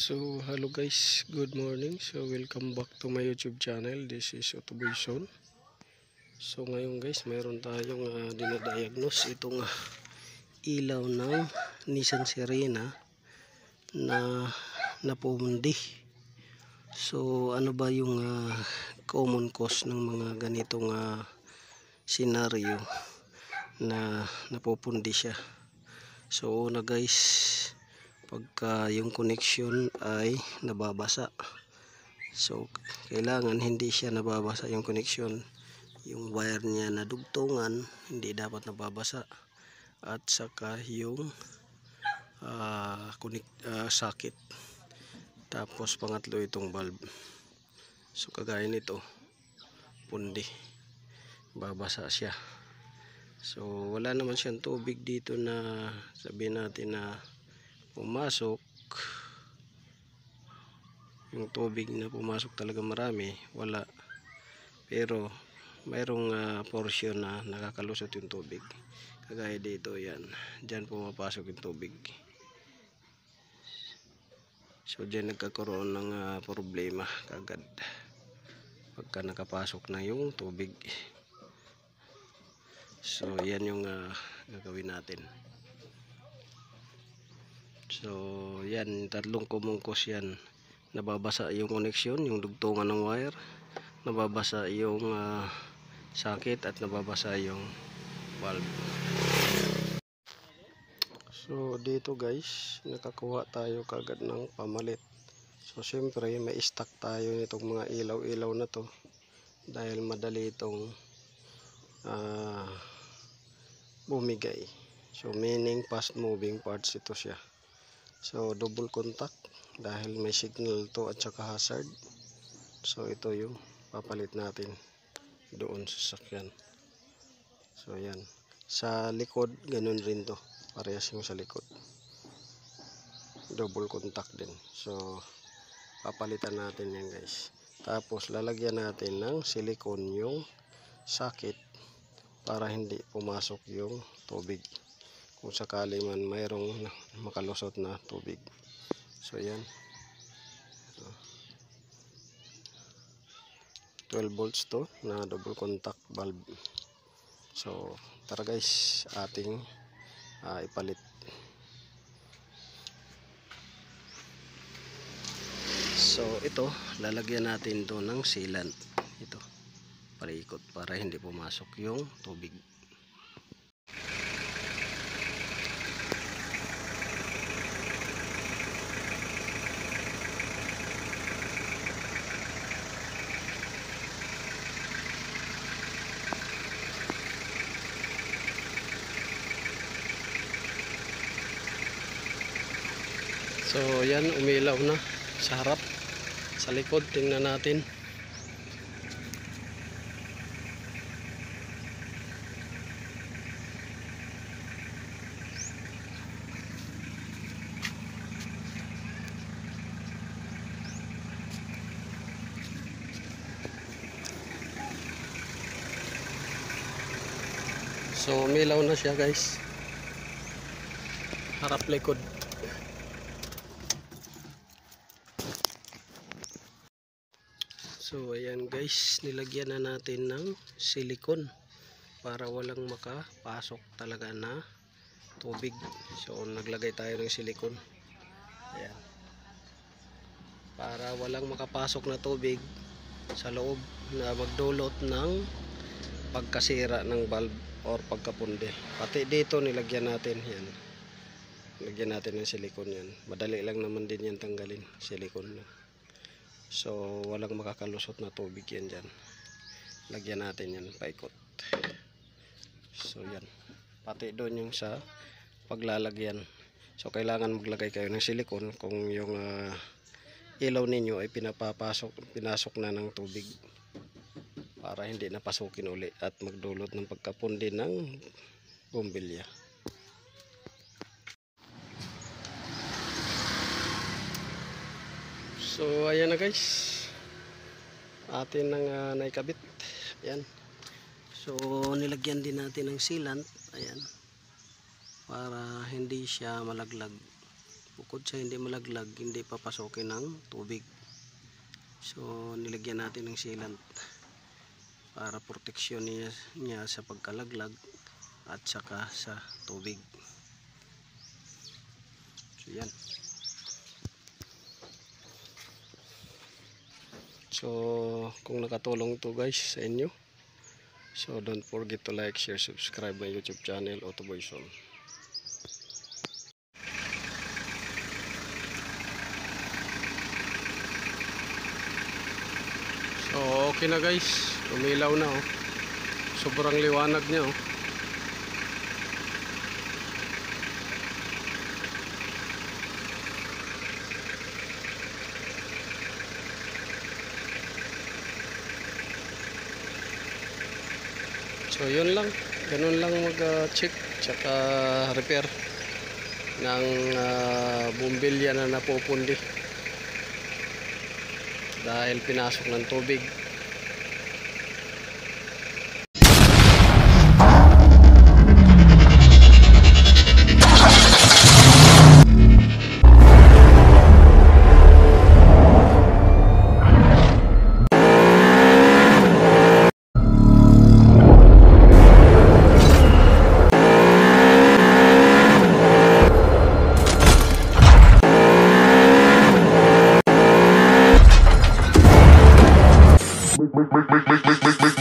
So hello guys, good morning. So welcome back to my YouTube channel. This is Otoboy Zone. So ngayon guys, mayroon tayong dinadiagnose itong ilaw ng Nissan Serena na napundi. So ano ba yung common cause ng mga ganitong senaryo na napupundi siya? So una guys, pagka yung connection ay nababasa, so kailangan hindi siya nababasa yung connection, yung wire niya na dugtungan hindi dapat nababasa, at saka yung socket. Tapos pangatlo itong valve. So kagaya nito, pundi, babasa siya. So wala naman siyang tubig dito na sabihin natin na pumasok. Yung tubig na pumasok talaga marami, wala. Pero mayroong portion na nakakalusot yung tubig. Kagaya dito, yan. Diyan pumapasok yung tubig. So diyan nagkakaroon ng problema kagad pagka nakapasok na yung tubig. So yan yung gagawin natin. So yan, tatlong common cause yan. Nababasa yung connection, yung dugtungan ng wire, nababasa yung socket, at nababasa yung valve. So dito guys, nakakuha tayo kagad ng pamalit. So syempre may stock tayo nitong mga ilaw-ilaw na to dahil madali itong bumigay. So meaning fast moving parts ito siya. So double contact dahil may signal to at saka hazard. So ito yung papalit natin doon sa sasakyan. So yan, sa likod ganun rin to, parehas yung sa likod, double contact din. So papalitan natin yan guys. Tapos lalagyan natin ng silicone yung socket para hindi pumasok yung tubig kung sakali man mayroong makalusot na tubig. So yan, 12 volts to na double contact valve. So tara guys, ating ipalit. So ito, lalagyan natin to ng sealant, ito, paikot para hindi pumasok yung tubig. So yan, umilaw na sa harap, sa likod tingnan natin. So umilaw na siya guys, harap likod. So ayan guys, nilagyan na natin ng silicone para walang makapasok talaga na tubig. So naglagay tayo ng silicone, ayan, para walang makapasok na tubig sa loob na magdulot ng pagkasira ng valve or pagkapundi. Pati dito nilagyan natin yan, lagyan natin ng silicone yan. Madali lang naman din yan tanggalin, silicone. So walang makakalusot na tubig yan dyan. Lagyan natin yan paikot. So yan, pati doon yung sa paglalagyan. So kailangan maglagay kayo ng silicone kung yung ilaw ninyo ay pinasok na ng tubig, para hindi napasukin uli at magdulot ng pagkapundi ng bombilya. So ayan na guys, atin nang naikabit. Ayan. So nilagyan din natin ng sealant, ayan, para hindi siya malaglag bukod sa hindi malaglag, hindi papasokin ng tubig. So nilagyan natin ng sealant para proteksyon niya sa pagkalaglag at saka sa tubig. So yan. So kung nakatulong to guys sa inyo, so don't forget to like, share, subscribe my YouTube channel Autoboyson. So okay na guys, umilaw na oh. Sobrang liwanag niya oh. So yun lang, ganun lang mag-check tsaka repair ng bumbilya na napupundi dahil pinasok ng tubig. Make